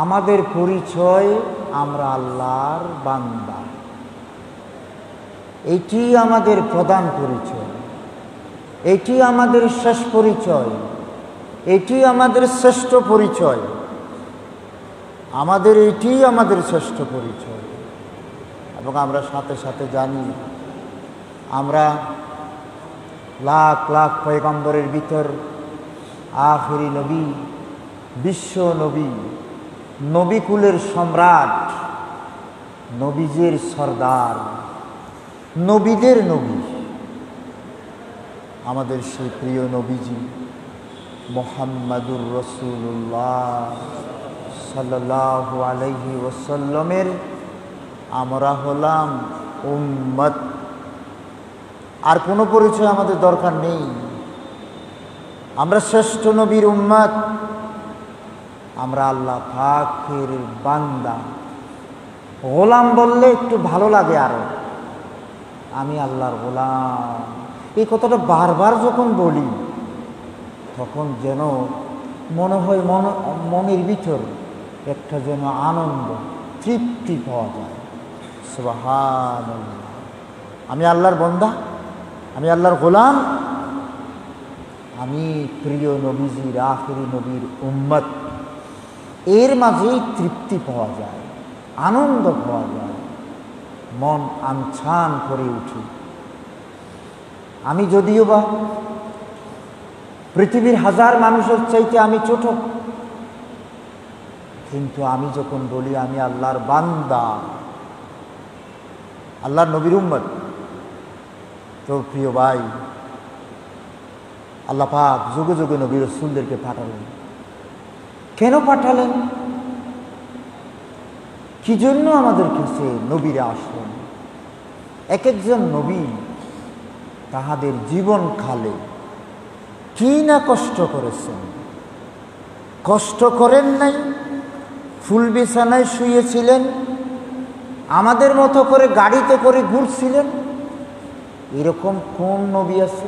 আমাদের পরিচয় আমরা আল্লাহর বান্দা, এটি আমাদের প্রধান পরিচয়, এটি আমাদের শেষ পরিচয়, এটি আমাদের শ্রেষ্ঠ পরিচয়, এটি আমাদের শ্রেষ্ঠ পরিচয়। এবং আমরা সাথে সাথে জানি আমরা লাখ লাখ পয়গম্বরের ভিতর আখিরি নবী, বিশ্ব নবী, নবীকুলের সম্রাট, নবীদের সর্দার, নবীদের নবী, আমাদের সেই প্রিয় নবীজি মুহাম্মাদুর রাসূলুল্লাহ সাল্লাল্লাহু আলাইহি ওয়াসাল্লামের আমরা হলাম উম্মত। আর কোনো পরিচয় আমাদের দরকার নেই। আমরা শ্রেষ্ঠ নবীর উম্মত, আমরা আল্লাহ পাকের বান্দা। গোলাম বললে একটু ভালো লাগে আরো, আমি আল্লাহর গোলাম। এই কথাটা বারবার যখন বলি তখন যেন মনে হয় মনের ভিতর একটা যেন আনন্দ, তৃপ্তি পাওয়া যায়। সুবহানাল্লাহ, আমি আল্লাহর বান্দা, আমি আল্লাহর গোলাম, আমি প্রিয় নবীজির আখিরি নবীর উম্মত। এর মাঝেই তৃপ্তি পাওয়া যায়, আনন্দ পাওয়া যায়, মন আনছান করে উঠে। আমি যদিও বা পৃথিবীর হাজার মানুষের চাইতে আমি ছোট, কিন্তু আমি যখন বলি আমি আল্লাহর বান্দা, আল্লাহর নবীর উম্মত, তো প্রিয় ভাই, আল্লাহ পাক যুগে যুগে নবী রাসূলদেরকে পাঠালেন। কেন পাঠালেন? কি জন্য আমাদের কাছে নবীরা আসলেন? এক একজন নবী তাহাদের জীবন কালে কি না কষ্ট করেছেন। কষ্ট করেন নাই, ফুল বিছানায় শুয়েছিলেন, আমাদের মতো করে গাড়িতে করে ঘুরছিলেন। এরকম কোন নবী আছে?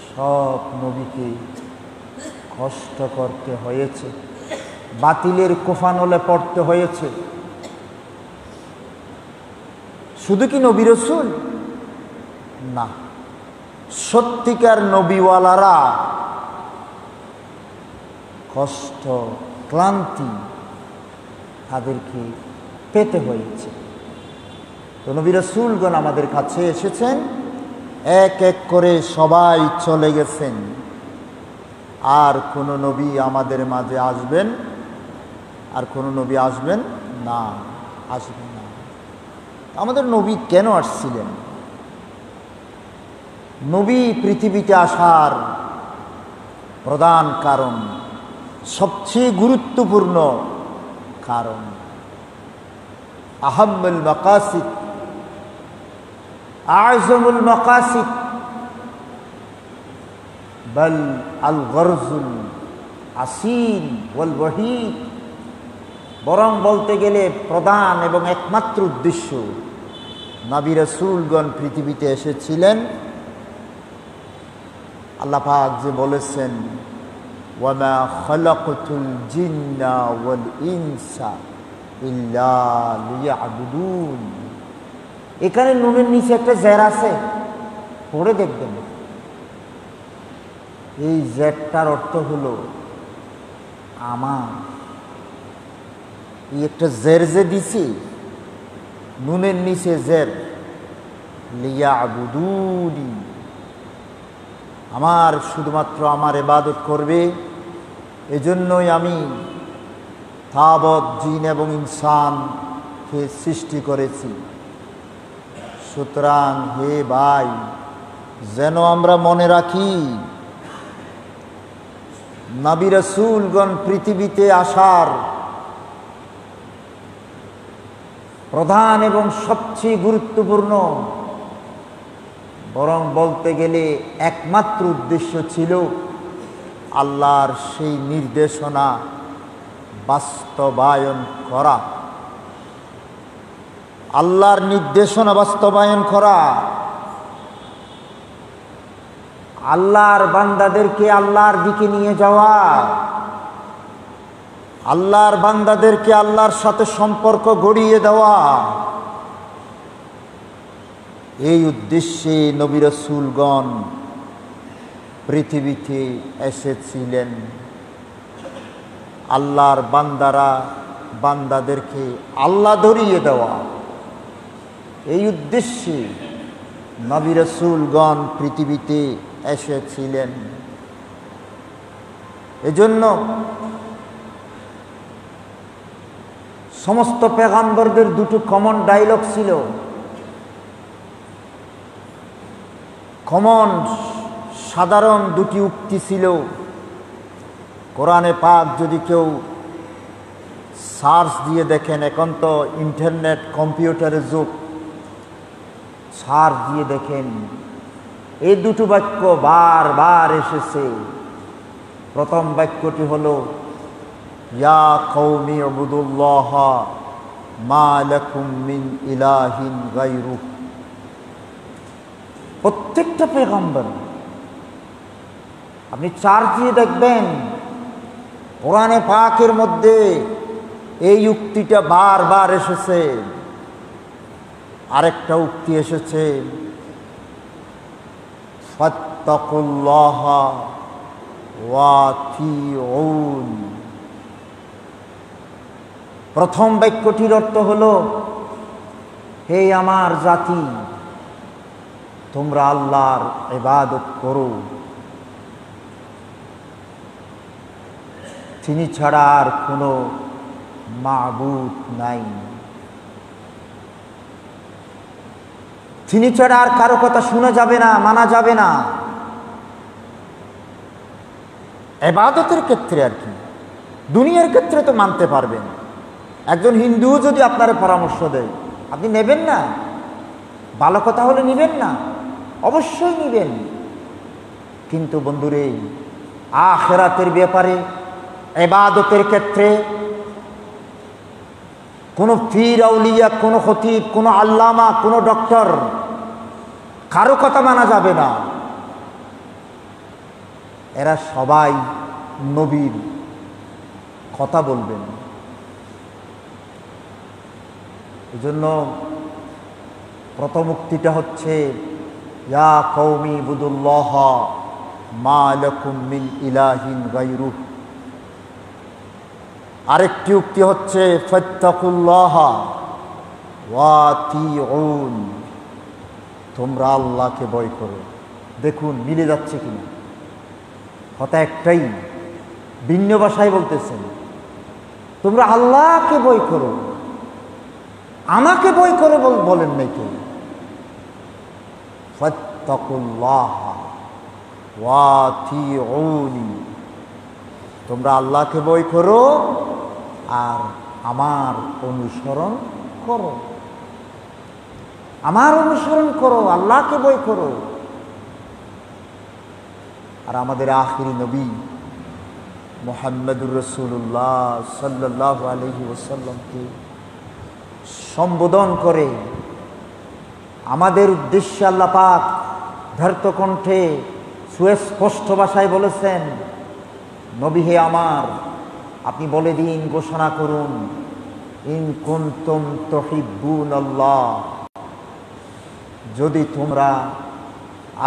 সব নবীকে কষ্ট করতে হয়েছে, বাতিলের কোফানলে পড়তে হয়েছে। শুধু কি নবী রাসূল? না, সত্যিকার নবীওয়ালারা কষ্ট, ক্লান্তি তাদেরকে পেতে হয়েছে। তো নবী রাসূলগণ আমাদের কাছে এসেছেন, এক এক করে সবাই চলে গেছেন। আর কোন নবী আমাদের মাঝে আসবেন? আর কোন নবী আসবেন না, আসবেন না। আমাদের নবী কেন আসছিলেন? নবী পৃথিবীতে আসার প্রধান কারণ, সবচেয়ে গুরুত্বপূর্ণ কারণ, আহাম্মুল মাকাসিদ, আযমুল মাকাসিদ, বাল আল গরজুল আসিল ওয়াল ওয়াহিদ, বরং বলতে গেলে প্রধান এবং একমাত্র উদ্দেশ্য, নবী রাসূলগণ পৃথিবীতে এসেছিলেন। আল্লাহ পাক যে বলেছেন, ওয়ামা খালাকতুল জিন্না ওয়াল ইনসা ইল্লা লিয়াবুদুন। এখানে নুনের নিচে একটা জের আছে, পড়ে দেখবেন। এই জেরটার অর্থ হলো আমার। এই একটা জের যে দিছি, নুনের নিচে জের, লিয়াবুদুনি, আমার শুধুমাত্র আমার ইবাদত করবে, এজন্যই আমি তাবৎ জিন এবং ইনসানকে সৃষ্টি করেছি। সুতরাং হে ভাই, যেন আমরা মনে রাখি, নবী রাসূলগণ পৃথিবীতে আসার প্রধান এবং সবচেয়ে গুরুত্বপূর্ণ, বরং বলতে গেলে একমাত্র উদ্দেশ্য ছিল আল্লাহর সেই নির্দেশনা বাস্তবায়ন করা, আল্লাহর নির্দেশনা বাস্তবায়ন করা, আল্লাহর বান্দাদেরকে আল্লাহর দিকে নিয়ে যাওয়া, আল্লাহর বান্দাদেরকে আল্লাহর সাথে সম্পর্ক গড়িয়ে দেওয়া, এই উদ্দেশ্যে নবী রাসূলগণ পৃথিবীতে এসেছিলেন। আল্লাহর বান্দাদেরকে আল্লাহ ধরিয়ে দেওয়া, এই উদ্দেশ্যে নবী রাসূলগণ পৃথিবীতে এসেছিলেন। এজন্য সমস্ত পেগাম্বরদের দুটো কমন ডায়লগ ছিল, কমন সাধারণ দুটি উক্তি ছিল। কোরআনে পাক যদি কেউ সার্চ দিয়ে দেখেন, এখন তো ইন্টারনেট কম্পিউটারের যুগ, সার্চ দিয়ে দেখেন এই দুটো বাক্য বারবার এসেছে। প্রথম বাক্যটি হলো ইয়া কওমি উবুদুল্লাহ মা লাকুম মিন ইলাহিন গায়রুহ। প্রত্যেকটা পেগম্বর আপনি সার্চ দিয়ে দেখবেন, কোরআনে পাকের মধ্যে এই উক্তিটা বারবার এসেছে। আরেকটা উক্তি এসেছে ফাত্তাকুল্লাহ ওয়াতিউন। প্রথম বাক্যটির অর্থ হলো হে আমার জাতি, তোমরা আল্লাহর ইবাদত করো, তিনি ছাড়া আর কোনো মাবুদ নাই, তিনি ছাড়া আর কারো কথা শোনা যাবে না, মানা যাবে না। ইবাদতের ক্ষেত্রে আর কি, দুনিয়ার ক্ষেত্রে তো মানতে পারবেন। একজন হিন্দু যদি আপনার পরামর্শ দেয়, আপনি নেবেন না? ভালো কথা হলে নেবেন না? অবশ্যই নেবেন। কিন্তু বন্ধুরে, আখিরাতের ব্যাপারে, ইবাদতের ক্ষেত্রে কোনো পীর আউলিয়া, কোনো খতিব, কোনো আল্লামা, কোনো ডক্টর, কারো কথা মানা যাবে না। এরা সবাই নবীর কথা বলবেন। এজন্য প্রথম উক্তিটা হচ্ছে ইয়া কওমি বুদুল্লাহ মা লাকুম মিন ইলাহিন গায়রুহ। আরেকটি উক্তি হচ্ছে ফাত্তাকুল্লাহ ওয়াতিউন, তোমরা আল্লাহকে ভয় করো। দেখুন মিলে যাচ্ছে কিনা? কথা একটাই, ভিন্ন ভাষায় বলতেছেন। তোমরা আল্লাহকে ভয় করো, আমাকে ভয় করো বলেন নাই কেউ। ফাত্তাকুল্লাহ ওয়াতিউনি, তোমরা আল্লাহকে ভয় করো আর আমার অনুসরণ করো, আমার অনুসরণ করো, আল্লাহকে ভয় করো। আর আমাদের আখিরি নবী মুহাম্মদুর রাসূলুল্লাহ সাল্লাল্লাহু আলাইহি ওয়াসাল্লামকে সম্বোধন করে আমাদের উদ্দেশ্যে আল্লাহ পাক ধৃত কণ্ঠে সুস্পষ্ট ভাষায় বলেছেন, নবী হে আমার, আপনি বলে দিন, ঘোষণা করুন, ইন কুনতুম তুহিব্বুনাল্লাহ, যদি তোমরা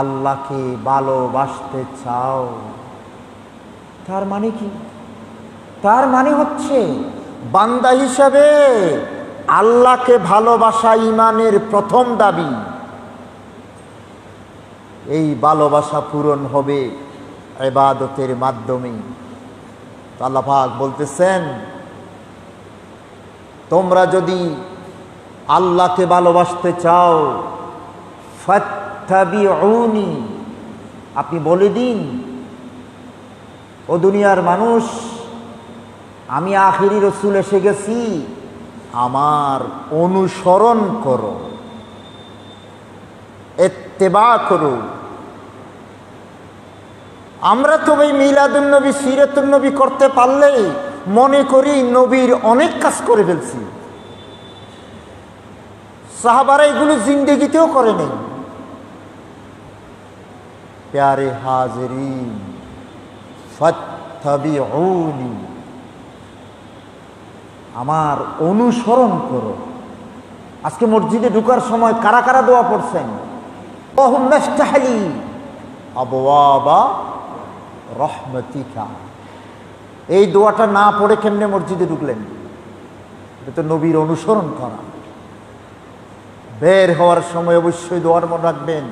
আল্লাহকে ভালোবাসতে চাও। তার মানে কি? তার মানে হচ্ছে বান্দা হিসাবে আল্লাহকে ভালোবাসা ঈমানের প্রথম দাবি। এই ভালোবাসা পূরণ হবে ইবাদতের মাধ্যমে। আল্লাহ পাক বলতেছেন, তোমরা যদি আল্লাহকে ভালোবাসতে চাও ফাত্তাবিউনি, আপনি বলে দিন, ও দুনিয়ার মানুষ, আমি আখিরি রসুল এসে গেছি, আমার অনুসরণ করো, ইত্তেবা করো। আমরা তো ওই মিলাদুন নবী, সিরাতুন নবী করতে পারলে মনে করি নবীর অনেক কাজ করে ফেলছি। সাহাবারা এগুলো জিন্দেগিতেও করে নেই। প্যারে হাজিরিন ফাত্তাবিউনি, আমার অনুসরণ করো। আজকে মসজিদে ঢোকার সময় কারা কারা দোয়া পড়ছেন? আল্লাহুম্মা ইফতাহলি আবওয়াবা রাহমাতিকা। এই দোয়াটা না পড়ে কেমনে মসজিদে ঢুকলেন? এটা তো নবীর অনুসরণ করা। বের হওয়ার সময় অবশ্যই দোয়ার মনে রাখবেন,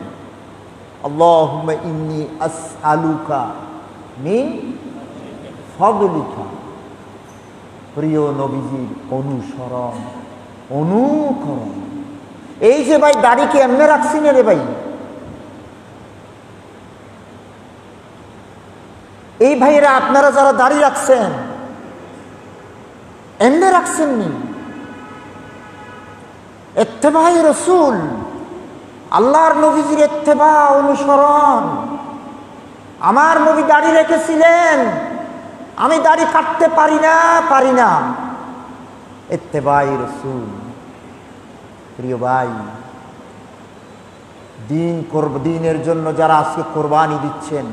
আল্লাহুম্মা ইন্নী আসআলুকা মিন ফাদলিকা। প্রিয় নবীজির অনুসরণ, অনুকরণ। এই যে ভাই দাড়িকে এমনি রাখছি না রে ভাই, এই ভাইয়েরা আপনারা যারা দাড়ি রাখছেন এমনি রাখছেন নি? ইত্তেবাই রাসূল, আল্লাহর নবীজির ইত্তেবা, অনুসরণ। আমার নবী দাড়ি রেখেছিলেন, আমি দাড়ি কাটতে পারি না। ইত্তেবাই রাসূল। প্রিয় ভাই, দিনের জন্য যারা আজকে কোরবানি দিচ্ছেন,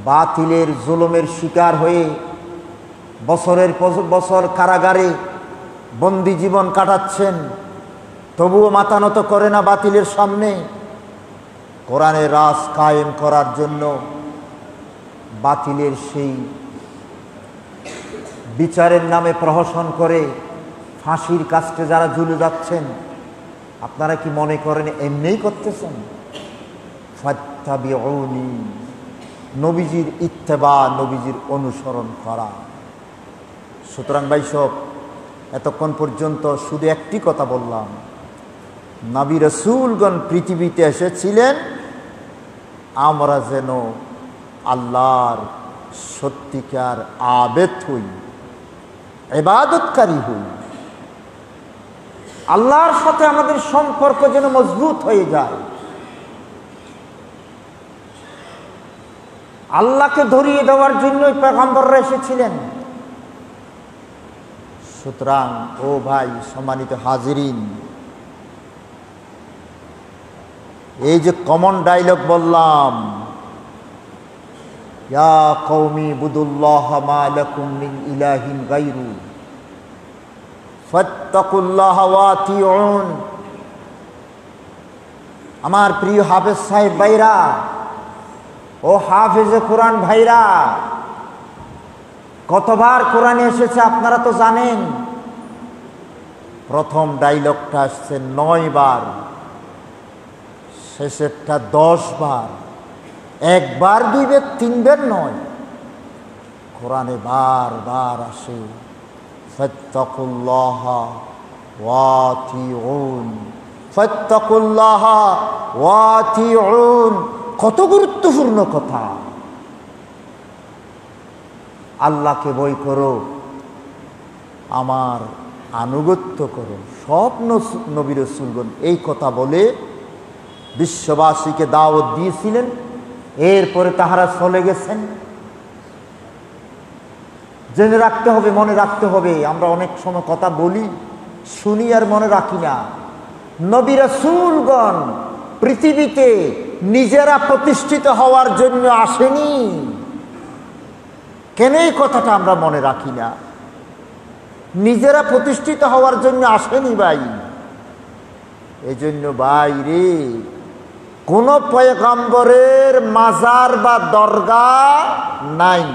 বাতিলের জুলুমের শিকার হয়ে বছরের বছর কারাগারে বন্দি জীবন কাটাচ্ছেন, তবুও মাথা নত করে না বাতিলের সামনে। কোরআনের রাজ কায়েম করার জন্য বাতিলের সেই বিচারের নামে প্রহসন করে ফাঁসির কাস্টে যারা ঝুলে যাচ্ছেন, আপনারা কি মনে করেন এমনিই করতেছেন? ফাত্তাবিউনি, নবীজির ইত্তেবা, নবীজির অনুসরণ করা। সুতরাং ভাই সব, এতক্ষণ পর্যন্ত শুধু একটি কথা বললাম, নবী রাসূলগণ পৃথিবীতে এসেছিলেন আমরা যেন আল্লাহর সত্যিকার আবেদ হই, ইবাদতকারী হই। আল্লাহর সাথে আমাদের সম্পর্ক যেন মজবুত হয়ে যায়, আল্লাহকে ধরিয়ে দেওয়ার জন্যই পয়গম্বররা এসেছিলেন। সুতরাং ও ভাই, সম্মানিত হাজিরিন, এই যে কমন ডায়লগ বললাম, ইয়া কওমি বুদুল্লাহ মা লাকুম মিন ইলাহিন গায়রু ফাত্তাকুল্লাহ ওয়া আতিউন। আমার প্রিয় হাফেজ সাহেব ভাইরা ও হাফেজে কোরআন ভাইরা, কতবার কোরআনে এসেছে আপনারা তো জানেন। প্রথম ডায়লগটা আসছে 9 বার, শেষেরটা 10 বার। 1 বার 2 বার 3 বার নয়, কোরআনে বারবার আসে ফাত্তাকুল্লাহ ওয়া আতিউন, ফাত্তাকুল্লাহ ওয়া আতিউন। কত গুরুত্বপূর্ণ কথা। আল্লাহকে ভয় করো, আমার আনুগত্য করো। সব নবী রাসূলগণ এই কথা বলে বিশ্ববাসীকে দাওয়াত দিয়েছিলেন, এরপরে তাহারা চলে গেছেন। জেনে রাখতে হবে, মনে রাখতে হবে। আমরা অনেক সময় কথা বলি, শুনি আর মনে রাখি না। নবী রাসূলগণ পৃথিবীতে নিজেরা প্রতিষ্ঠিত হওয়ার জন্য আসেনি। কেন এই কথাটা আমরা মনে রাখি না? নিজেরা প্রতিষ্ঠিত হওয়ার জন্য আসেনি ভাই। এই জন্য ভাই রে, কোন পয়গম্বরের মাজার বা দরগা নাই।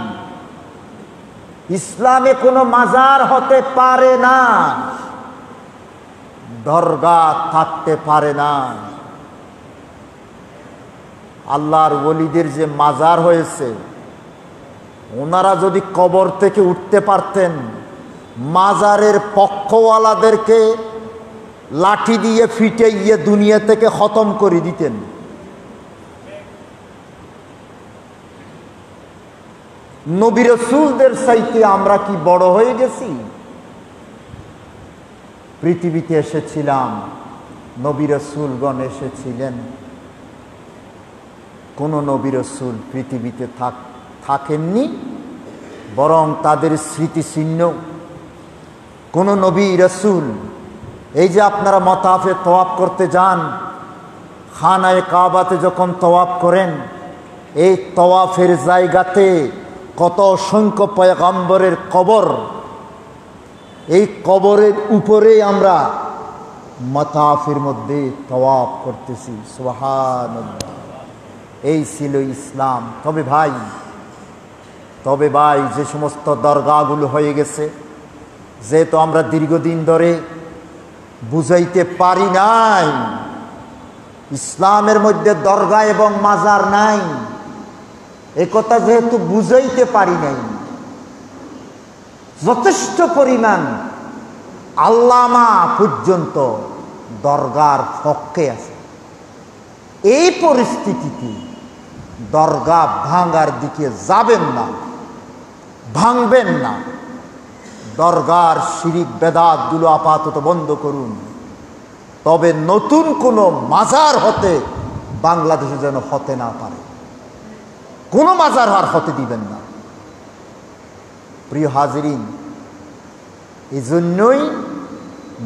ইসলামে কোনো মাজার হতে পারে না, দরগা থাকতে পারে না। আল্লাহর ওলিদের যে মাজার হয়েছে, ওনারা যদি কবর থেকে উঠতে পারতেন, মাজারের পক্ষওয়ালাদেরকে লাঠি দিয়ে ফিটাইয়ে দুনিয়া থেকে খতম করে দিতেন। নবী রাসূলদের চাইতে আমরা কি বড় হয়ে গেছি? পৃথিবীতে এসেছিলাম, নবী রাসূলগণ এসেছিলেন। কোন নবী রাসূল পৃথিবীতে থাকেননি, বরং তাদের স্মৃতিচিহ্ন কোন নবী রাসূল। এই যে আপনারা মতাফে তওয়াফ করতে যান, খানায়ে কাবাতে যখন তওয়াফ করেন, এই তওয়াফের জায়গাতে কত অসংখ্য পয়গম্বরের কবর এই কবরের উপরেই আমরা মাতাফের মধ্যে তাওয়াফ করতেছি। সুবহানাল্লাহ। এই ছিল ইসলাম। তবে ভাই যে সমস্ত দরগাগুলো হয়ে গেছে, যেহেতু আমরা দীর্ঘদিন ধরে বুঝাইতে পারি নাই ইসলামের মধ্যে দরগা এবং মাজার নাই, একথা যেহেতু বুঝাইতে পারি নাই, যথেষ্ট পরিমাণ আল্লামা পর্যন্ত দরগার পক্ষে আছে। এই পরিস্থিতিতে দরগা ভাঙার দিকে যাবেন না, ভাঙবেন না। দরগার শিরিক বেদাতগুলো আপাতত বন্ধ করুন। তবে নতুন কোনো মাজার হতে বাংলাদেশে যেন হতে না পারে, কোনো মাজার আর হতে দিবেন না। প্রিয় হাজিরিন, এই জন্যই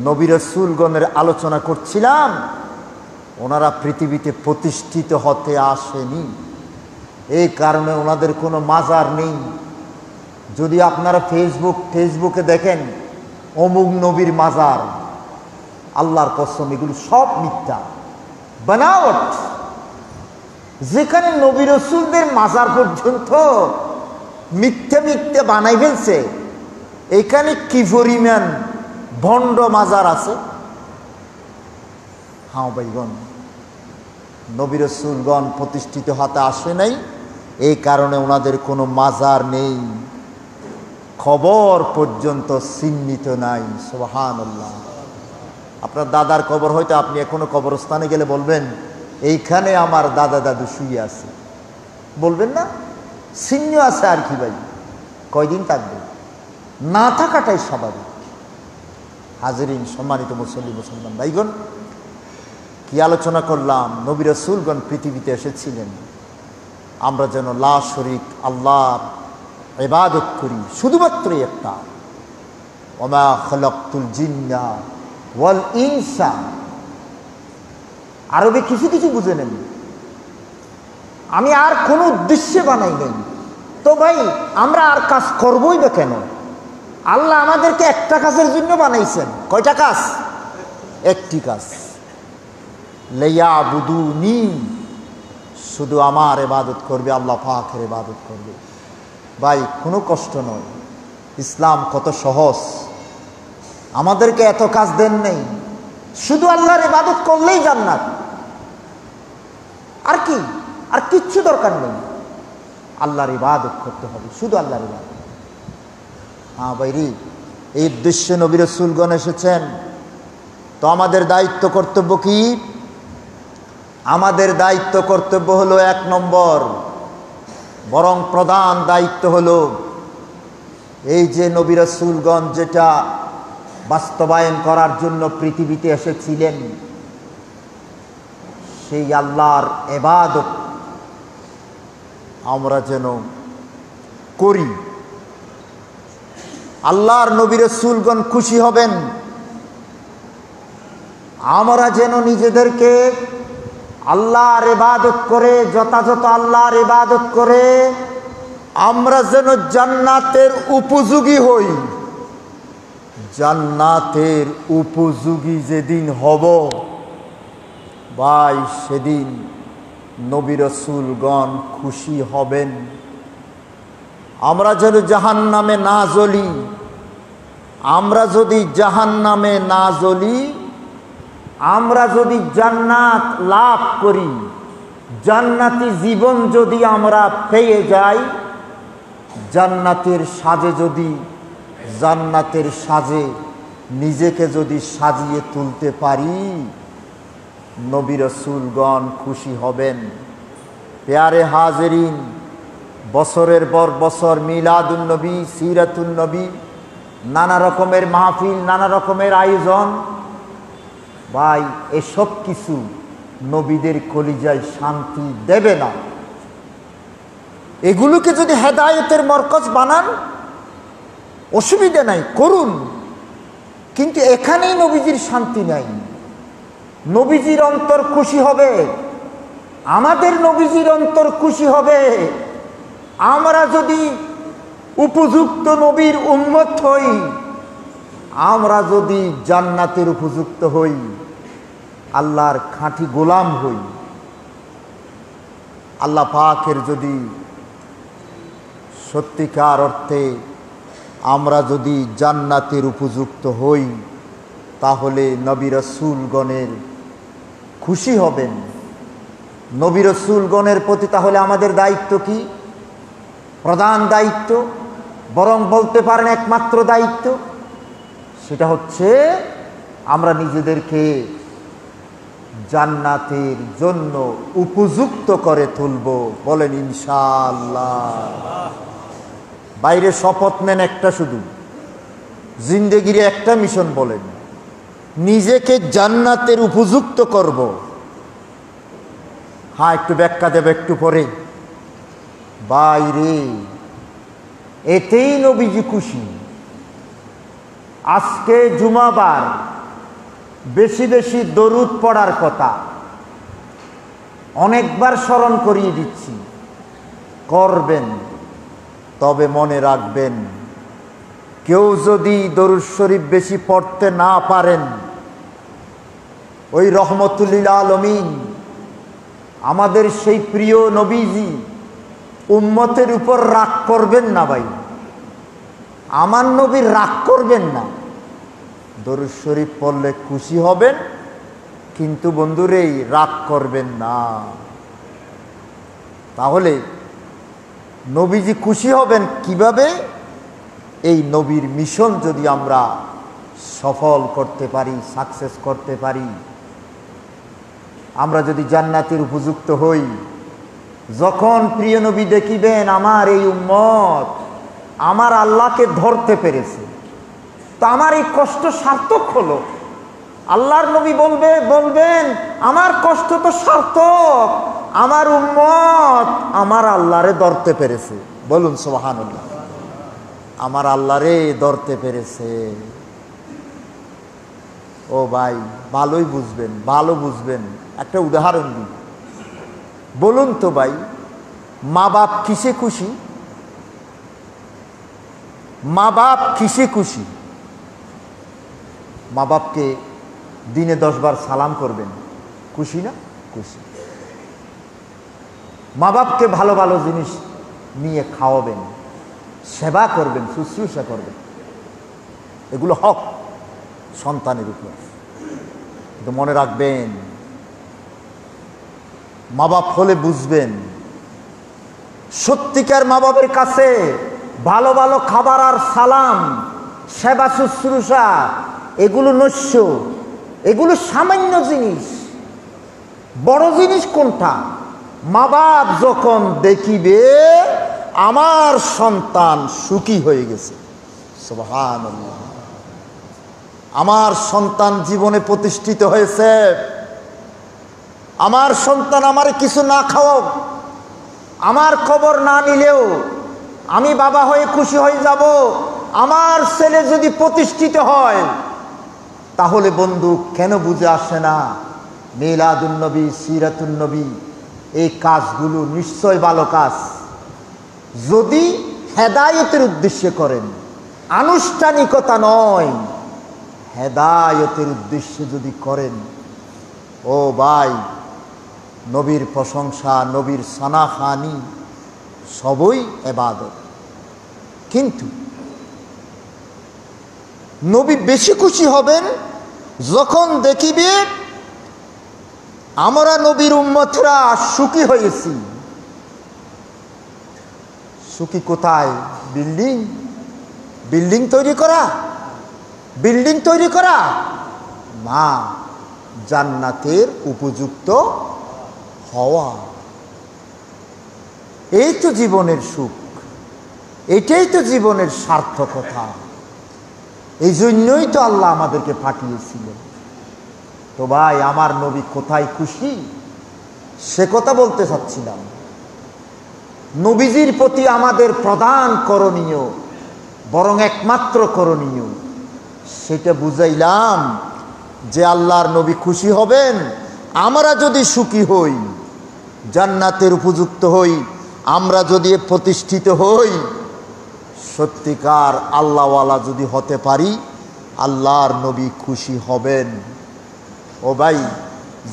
নবী রাসূলগণের আলোচনা করছিলাম, ওনারা পৃথিবীতে প্রতিষ্ঠিত হতে আসেনি, এই কারণে ওনাদের কোনো মাজার নেই। যদি আপনারা ফেসবুকে দেখেন অমুক নবীর মাজার, আল্লাহর কসম এগুলো সব মিথ্যা বানাওয়াট। যেখানে নবী রাসূলদের মাজার পর্যন্ত মিথ্যে বানাই ফেলছে, এখানে কি পরিমাণ ভণ্ড মাজার আছে। হ্যাঁ ভাইগণ, নবী রাসূলগণ প্রতিষ্ঠিত হতে আসে নাই, এই কারণে ওনাদের কোনো মাজার নেই, কবর পর্যন্ত চিহ্নিত নাই। সুবহানাল্লাহ। আপনার দাদার কবর হয়তো আপনি এখনো কবরস্থানে গেলে বলবেন এইখানে আমার দাদা দাদু শুয়ে আছে, বলবেন না? চিহ্ন আছে আর কি ভাই, কয়দিন থাকবে? না থাকাটাই স্বাভাবিক। হাজিরিন, সম্মানিত মুসলমান ভাইগণ, কি আলোচনা করলাম? নবী রাসূলগণ পৃথিবীতে এসেছিলেন আমরা যেন লা শরীক আল্লাহর ইবাদত করি, শুধুমাত্র একটা। ওমা খালাকতুল জিন্না ওয়াল ইনসা। আরবে কিছু বুঝে নেন, আমি আর কোনো উদ্দেশ্যে বানাই নেই। তো ভাই আমরা আর কাজ করবই বা কেন? আল্লাহ আমাদেরকে একটা কাজের জন্য বানাইছেন। কয়টা কাজ? একটি কাজ, লিয়াবুদুনি, শুধু আমার ইবাদত করবে, আল্লাহ পাকের ইবাদত করবে। ভাই কোনো কষ্ট নয়, ইসলাম কত সহজ। আমাদেরকে এত কাজ দেন নেই, শুধু আল্লাহর ইবাদত করলেই জান্নাত। আর কি? আর কিচ্ছু দরকার নেই, আল্লাহর ইবাদত করতে হবে, শুধু আল্লাহর ইবাদত। হ্যাঁ ভাইরি, এই উদ্দেশ্যে নবী রাসূলগণ এসেছেন। তো আমাদের দায়িত্ব কর্তব্য কি? আমাদের দায়িত্ব কর্তব্য হলো 1 নম্বর, বরং প্রধান দায়িত্ব হলো এই যে নবী রাসূলগণ যেটা বাস্তবায়ন করার জন্য পৃথিবীতে এসেছিলেন, সেই আল্লাহর ইবাদত আমরা যেন করি। আল্লাহর নবী রাসূলগণ খুশি হবেন, আমরা যেন নিজেদেরকে আল্লাহর ইবাদত করে, যথাযথ আল্লাহর ইবাদত করে আমরা যেন জান্নাতের উপযোগী হই। জান্নাতের উপযোগী যেদিন হব ভাই, সেদিন নবী রাসূলগণ খুশি হবেন। আমরা যেন জাহান্নামে না জ্বলি। আমরা যদি জাহান্নামে না জ্বলি, আমরা যদি জান্নাত লাভ করি, জান্নাতি জীবন যদি আমরা পেয়ে যাই, জান্নাতের সাজে নিজেকে যদি সাজিয়ে তুলতে পারি, নবী রাসূলগণ খুশি হবেন। প্যারে হাজিরিন, বছরের পর বছর মিলাদুন নবী, সিরাতুন নবী, নানা রকমের মাহফিল, নানা রকমের আয়োজন, ভাই এসব কিছু নবীদের কলিজায় শান্তি দেবে না। এগুলোকে যদি হেদায়েতের মরকজ বানান, অসুবিধা নাই, করুন, কিন্তু এখানেই নবীজির শান্তি নাই। নবীজির অন্তর খুশি হবে, আমাদের নবীজির অন্তর খুশি হবে আমরা যদি উপযুক্ত নবীর উম্মত হই, আমরা যদি জান্নাতের উপযুক্ত হই, আল্লাহর খাঁটি গোলাম হই, আল্লাহ পাকের যদি সত্যিকার অর্থে আমরা যদি জান্নাতের উপযুক্ত হই, তাহলে নবী রাসূলগণের খুশি হবেন। নবী রাসূলগণের প্রতি তাহলে আমাদের দায়িত্ব কি? প্রধান দায়িত্ব, বরং বলতে পারেন একমাত্র দায়িত্ব, সেটা হচ্ছে আমরা নিজেদেরকে জান্নাতের জন্য উপযুক্ত করে তুলব। বলেন ইনশাআল্লাহ। বাইরে শপথ নেন একটা, শুধু জিন্দেগির একটা মিশন বলেন, নিজেকে জান্নাতের উপযুক্ত করব। হ্যাঁ, একটু ব্যাখ্যা দেবে একটু পরে। বাইরে এতেই নবীজি খুশি। আজকে জুমাবার, বেশি বেশি দরুদ পড়ার কথা অনেকবার স্মরণ করিয়ে দিচ্ছি, করবেন। তবে মনে রাখবেন, কেউ যদি দরুদ শরীফ বেশি পড়তে না পারেন, ওই রহমতুল লিল আলামিন আমাদের সেই প্রিয় নবীজি উম্মতের উপর রাগ করবেন না। ভাই, আমার নবীর রাগ করবেন না। দরুদ শরীফ পড়লে খুশি হবেন, কিন্তু বন্ধুরে রাগ করবেন না। তাহলে নবীজি খুশি হবেন কিভাবে? এই নবীর মিশন যদি আমরা সফল করতে পারি, সাকসেস করতে পারি, আমরা যদি জান্নাতের উপযুক্ত হই, যখন প্রিয় নবী দেখিবেন আমার এই উম্মত আমার আল্লাহকে ধরতে পেরেছে, তো আমার এই কষ্ট সার্থক হলো। আল্লাহর নবী বলবেন আমার কষ্ট তো সার্থক, আমার উম্মত আমার আল্লাহরে ধরতে পেরেছে। বলুন সুবহানাল্লাহ। আমার আল্লাহরে ধরতে পেরেছে। ও ভাই, ভালোই বুঝবেন, ভালো বুঝবেন। একটা উদাহরণ দিই। বলুন তো ভাই, মা বাপ কিসে খুশি? মা বাপ কিসে খুশি? মা বাপকে দিনে 10 বার সালাম করবেন, খুশি না? খুশি। মা বাপকে ভালো ভালো জিনিস নিয়ে খাওয়াবেন, সেবা করবেন, শুশ্রূষা করবেন, এগুলো হক সন্তানের উপর। কিন্তু মনে রাখবেন, মা বাপ হলে বুঝবেন, সত্যিকার মা বাপের কাছে ভালো ভালো খাবার আর সালাম, সেবা শুশ্রূষা, এগুলো নস্য, এগুলো সামান্য জিনিস। বড় জিনিস কোনটা? মা বাপ যখন দেখিবে আমার সন্তান সুখী হয়ে গেছে, সুবহানাল্লাহ, আমার সন্তান জীবনে প্রতিষ্ঠিত হয়েছে, আমার সন্তান আমারে কিছু না খাওয়াও, আমার খবর না নিলেও আমি বাবা হয়ে খুশি হয়ে যাব, আমার ছেলে যদি প্রতিষ্ঠিত হয়, তাহলে বন্ধু কেন বুঝে আসে না মিলাদুন নবী, সিরাতুন নবী, এই কাজগুলো নিশ্চয় ভালো কাজ। যদি হেদায়েতের উদ্দেশ্যে করেন, আনুষ্ঠানিকতা নয়, হেদায়েতের উদ্দেশ্যে যদি করেন, ও ভাই, নবীর প্রশংসা, নবীর সানাখানি সবই ইবাদত। কিন্তু নবী বেশি খুশি হবেন যখন দেখিবে আমরা নবীর উম্মতরা সুখী হয়েছি। সুখী কোথায়? বিল্ডিং বিল্ডিং তৈরি করা, বিল্ডিং তৈরি করা না, জান্নাতের উপযুক্ত হওয়া। এই তো জীবনের সুখ, এটাই তো জীবনের সার্থকতা। এই জন্যই তো আল্লাহ আমাদেরকে পাঠিয়েছিলেন। তো ভাই, আমার নবী কোথায় খুশি সে কথা বলতে চাচ্ছিলাম। নবীজির প্রতি আমাদের প্রধান করণীয়, বরং একমাত্র করণীয়, সেটা বুঝাইলাম যে আল্লাহর নবী খুশি হবেন আমরা যদি সুখী হই, জান্নাতের উপযুক্ত হই, আমরা যদি প্রতিষ্ঠিত হই, সত্যিকার আল্লাহওয়ালা যদি হতে পারি, আল্লাহর নবী খুশি হবেন। ও ভাই,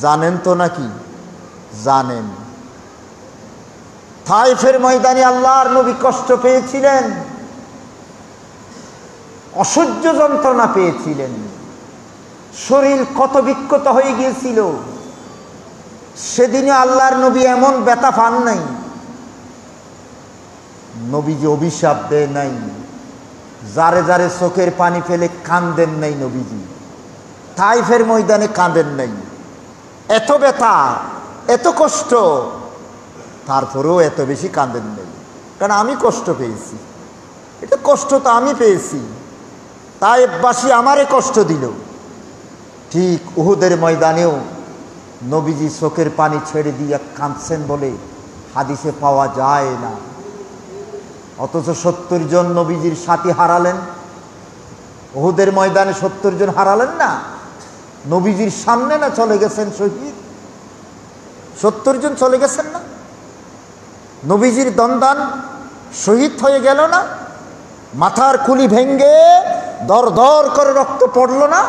জানেন তো নাকি? জানেন। তায়েফের ময়দানে আল্লাহর নবী কষ্ট পেয়েছিলেন, অসহ্য যন্ত্রণা পেয়েছিলেন, শরীর কত বিক্ষত হয়ে গিয়েছিল। সেদিনে আল্লাহর নবী এমন ব্যথা পান নাই, নবীজি অভিশাপ দেয় নাই, যারে যারে চোখের পানি ফেলে কাঁদেন নাই নবীজি, তায়েফের ময়দানে কাঁদেন নাই। এত ব্যথা, এত কষ্ট, তারপরেও এত বেশি কাঁদেন নাই। কারণ আমি কষ্ট পেয়েছি, এটা কষ্ট তো আমি পেয়েছি, তায়েফবাসী আমারে কষ্ট দিল। ঠিক উহুদের ময়দানেও নবীজি চোখের পানি ছেড়ে দিয়ে কাঁদছেন বলে হাদিসে পাওয়া যায় না। অথচ 70 জন নবীজির সাথী হারালেন উহুদের ময়দানে। 70 জন হারালেন না, নবীজির সামনে না চলে গেছেন শহীদ। 70 জন চলে গেছেন না, নবীজির দন্দান শহীদ হয়ে গেল না, মাথার খুলি ভেঙ্গে দর দর করে রক্ত পড়ল না,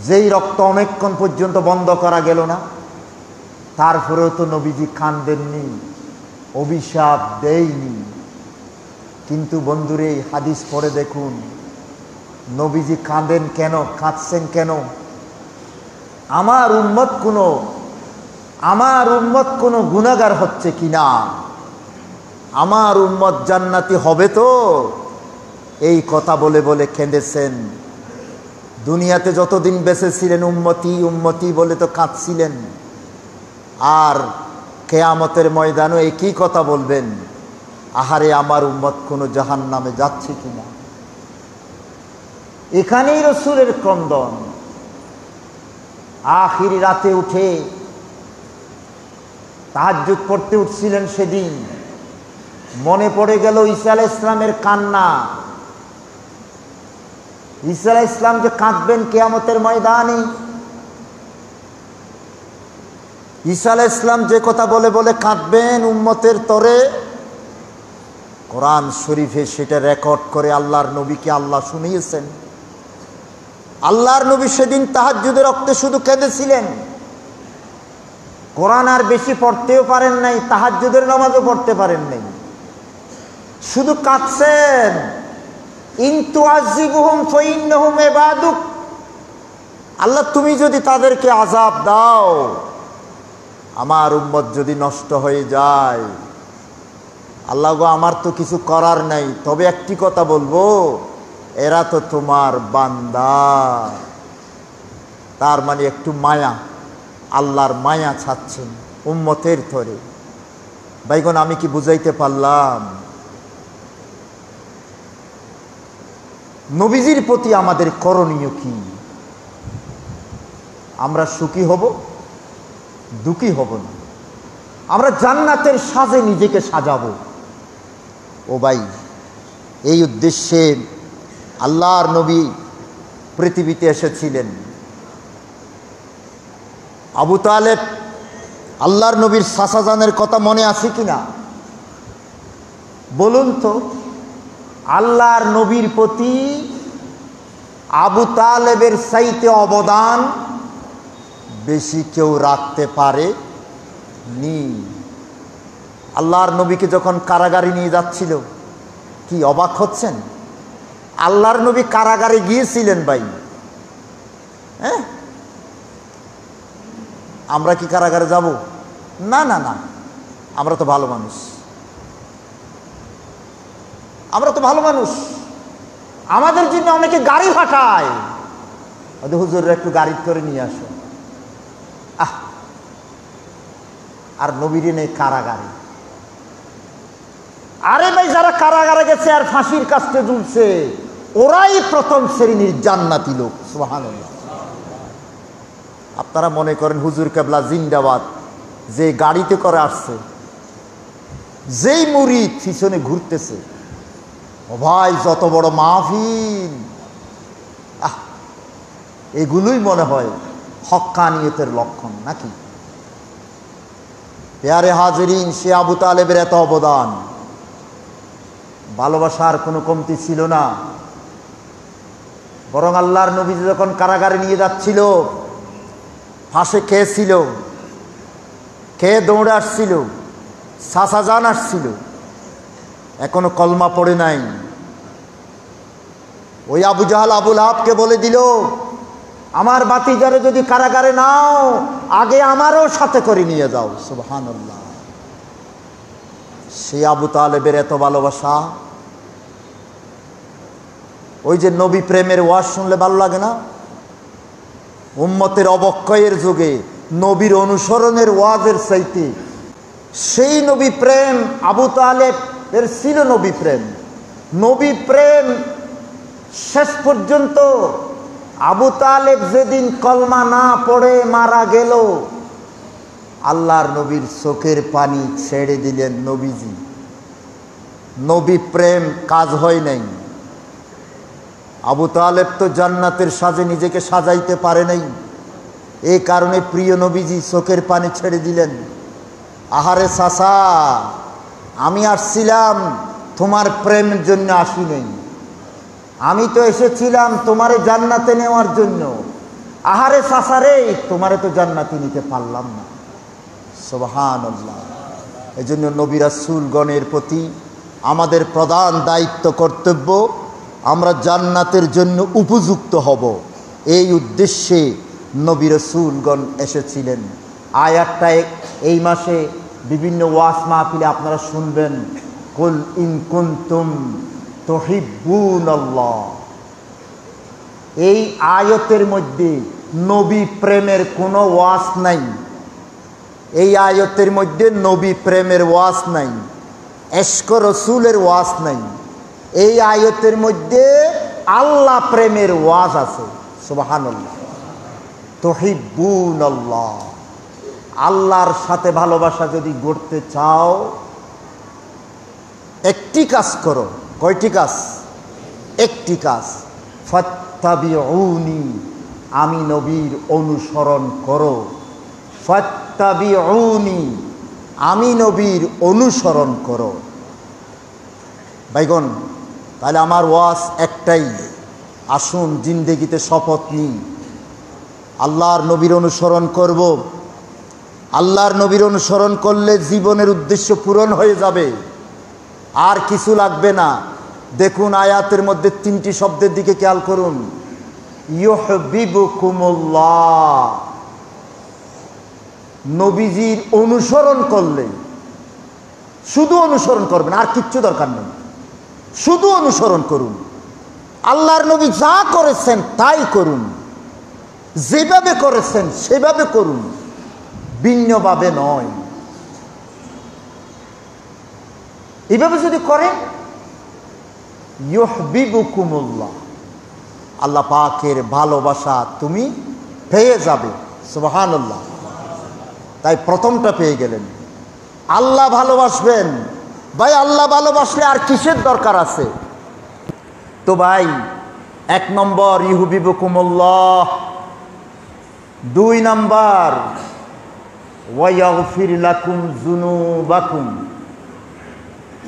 যেই রক্ত অনেকক্ষণ পর্যন্ত বন্ধ করা গেল না। তারপরেও তো নবীজি কাঁদেননি, অভিশাপ দেয়নি। কিন্তু বন্ধুরে, হাদিস পড়ে দেখুন নবীজি কাঁদেন কেন, কাঁদছেন কেন? আমার উম্মত কোনো গুনাহগার হচ্ছে কিনা, আমার উম্মত জান্নাতি হবে তো, এই কথা বলে বলে কেঁদেছেন। দুনিয়াতে যতদিন বেঁচে ছিলেন উম্মতি উম্মতি বলে তো কাঁদছিলেন, আর কিয়ামতের ময়দানে একই কথা বলবেন, আহারে আমার উম্মত কোনো জাহান্নামে যাচ্ছে কিনা। এখানেই রাসূলের ক্রন্দন। আখির রাতে উঠে তাহাজ্জুদ পড়তে উঠছিলেন, সেদিন মনে পড়ে গেল ঈসা আলাইহিস সালামের কান্না। ঈসা আলাইহিস সালাম যে কাঁদবেন কিয়ামতের ময়দানে, ঈসা আলাইহিস সালাম যে কথা বলে বলে কাঁদবেন উম্মতের তরে, কোরআন শরীফে সেটা রেকর্ড করে আল্লাহর নবীকে আল্লাহ শুনিয়েছেন। আল্লাহর নবী সেদিন তাহাজ্জুদের রক্তে শুধু কেঁদেছিলেন, কোরআন আর বেশি পড়তেও পারেন নাই, তাহাজ্জুদের নামাজও পড়তে পারেন নাই, শুধু কাঁদছেন। ইন তুআযিবুহুম ফাইন্নাহুম ইবাদুক, আল্লাহ তুমি যদি তাদেরকে আযাব দাও, আমার উম্মত যদি নষ্ট হয়ে যায়, আল্লাহ গো আমার তো কিছু করার নাই, তবে একটি কথা বলবো, এরা তো তোমার বান্দা। তার মানে একটু মায়া, আল্লাহর মায়া ছাড়ছেন উম্মতের ধরে। ভাইগণ, আমি কি বুঝাইতে পারলাম? নবীজির প্রতি আমাদের করণীয় কি? আমরা সুখী হব, দুঃখী হব না, আমরা জান্নাতের সাজে নিজেকে সাজাবো। ও ভাই, এই উদ্দেশ্যে আল্লাহর নবী পৃথিবীতে এসেছিলেন। আবু তালেব আল্লাহর নবীর চাচাজানের কথা মনে আছে কিনা বলুন তো? আল্লাহর নবীর প্রতি আবু তালেবের চাইতে অবদান বেশি কেউ রাখতে পারে নি। আল্লাহর নবীকে যখন কারাগারে নিয়ে যাচ্ছিল, কি অবাক হচ্ছেন? আল্লাহর নবী কারাগারে গিয়েছিলেন ভাই। হ্যাঁ, আমরা কি কারাগারে যাব? না না না, আমরা তো ভালো মানুষ, আমরা তো ভালো মানুষ। আমাদের জন্য অনেকে গাড়ি পাঠায়, হুজুররা একটু গাড়ি করে নিয়ে আসো। আর নবীর নেই কারাগারে। আরে ভাই, যারা কারাগারে গেছে আর ফাঁসির কাস্টে ঝুলছে, ওরাই প্রথম শ্রেণীর জান্নাতি লোক। সুবহানাল্লাহ। আপনারা মনে করেন হুজুর কেবলা জিন্দাবাদ, যে গাড়িতে করে আসছে, যেই মুরিদ পিছনে ঘুরতেছে, ও ভাই যত বড় মাহফিল, এগুলোই মনে হয় হক্কানিয়তের লক্ষণ নাকি? পেয়ারে হাজরিন, সে আবু তালেবের এত অবদান, ভালোবাসার কোনো কমতি ছিল না। বরং আল্লাহর নবী যখন কারাগারে নিয়ে যাচ্ছিল, পাশে কে ছিল, কে দৌড়ে আসছিল? চাচা জান আসছিল, এখনো কলমা পড়ে নাই। ওই আবু জাহাল আবুল আহাবকে বলে দিল, আমার ভাতিজারে যদি কারাগারে নাও, আগে আমারও সাথে করে নিয়ে যাও। সুবহানাল্লাহ। সেই আবু তালেবের এত ভালোবাসা। ওই যে নবী প্রেমের ওয়াজ শুনলে ভালো লাগে না? উম্মতের অবক্ষয়ের যুগে নবীর অনুসরণের ওয়াজের চাইতে সেই নবী প্রেম আবু তালেবের ছিল। নবী প্রেম, নবী প্রেম শেষ পর্যন্ত আবু তালেব যেদিন কলমা না পড়ে মারা গেল, আল্লাহর নবীর চোখের পানি ছেড়ে দিলেন নবীজি। নবী প্রেম কাজ হয় নাই। আবু তালেব তো জান্নাতের সাজে নিজেকে সাজাইতে পারে নাই, এই কারণে প্রিয় নবীজি চোখের পানি ছেড়ে দিলেন। আহারে চাচা, আমি আসছিলাম তোমার প্রেমের জন্য, আসি নাই। আমি তো এসেছিলাম তোমারে জান্নাতে নেওয়ার জন্য। আহারে চাচা রে, তোমারে তো জান্নাতে নিতে পারলাম না। সুবহানাল্লাহ। এই জন্য নবী রাসূলগণের প্রতি আমাদের প্রধান দায়িত্ব, কর্তব্য, আমরা জান্নাতের জন্য উপযুক্ত হব, এই উদ্দেশ্যে নবী রাসূলগণ এসেছিলেন। আয়াতটা এই মাসে বিভিন্ন ওয়াজ মাহফিলে আপনারা শুনবেন, কুল ইন কুনতুম তুহিব্বুনাল্লাহ। এই আয়াতের মধ্যে নবী প্রেমের কোনো ওয়াজ নাই। এই আয়াতের মধ্যে নবী প্রেমের ওয়াজ নাই, ইশক রাসূলের ওয়াজ নাই। এই আয়াতের মধ্যে আল্লাহ প্রেমের ওয়াজ আছে। সুবহানাল্লাহ। তুহিব্বুনাল্লাহ, আল্লাহর সাথে ভালোবাসা যদি গড়তে চাও, একটি কাজ করো। কয়টি কাজ? একটি কাজ। ফাত্তাবিউনি, আমি নবীর অনুসরণ করো। ফাত্তাবিউনি, আমি নবীর অনুসরণ করো। ভাইগণ, তাহলে আমার ওয়াজ একটাই, আসুন জিন্দেগিতে শপথ নিই, আল্লাহর নবীর অনুসরণ করব। আল্লাহর নবীর অনুসরণ করলে জীবনের উদ্দেশ্য পূরণ হয়ে যাবে, আর কিছু লাগবে না। দেখুন আয়াতের মধ্যে তিনটি শব্দের দিকে খেয়াল করুন। ইউহিব্বুকুমুল্লাহ, নবীজির অনুসরণ করলে, শুধু অনুসরণ করবেন, আর কিচ্ছু দরকার নেই, শুধু অনুসরণ করুন। আল্লাহর নবী যা করেছেন তাই করুন, যেভাবে করেছেন সেভাবে করুন, ভিন্নভাবে নয়। এইভাবে যদি করেন, ইউহিব্বুকুমুল্লাহ, আল্লাহ পাকের ভালোবাসা তুমি পেয়ে যাবে। সুবহানাল্লাহ। তাই প্রথমটা পেয়ে গেলেন, আল্লাহ ভালোবাসবেন। ভাই, আল্লাহ ভালোবাসলে আর কিসের দরকার আছে? তো ভাই, 1 নম্বর ইউহিব্বুকুমুল্লাহ, 2 নম্বর ওয়া ইয়াগফির লাকুম যুনুবাকুম,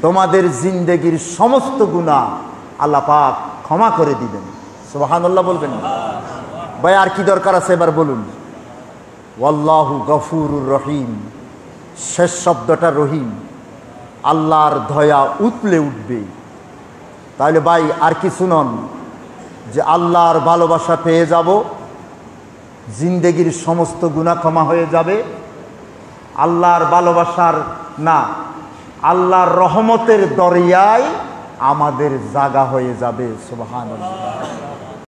তোমাদের জিন্দেগির সমস্ত গুনাহ আল্লাহ পাক ক্ষমা করে দিবেন। সুবহানাল্লাহ বলবেন না? ভাই, আর কি দরকার আছে এবার বলুন? ওয়াল্লাহু গফুরুর রহিম, শেষ শব্দটা রহিম, আল্লাহর দয়া উতলে উঠবে। তাহলে ভাই আর কি শুনুন, যে আল্লাহর ভালোবাসা পেয়ে যাব, জিন্দেগির সমস্ত গুনাহ ক্ষমা হয়ে যাবে, আল্লাহর ভালোবাসার না, আল্লাহর রহমতের দরিয়ায় আমাদের জায়গা হয়ে যাবে। সুবহানাল্লাহ।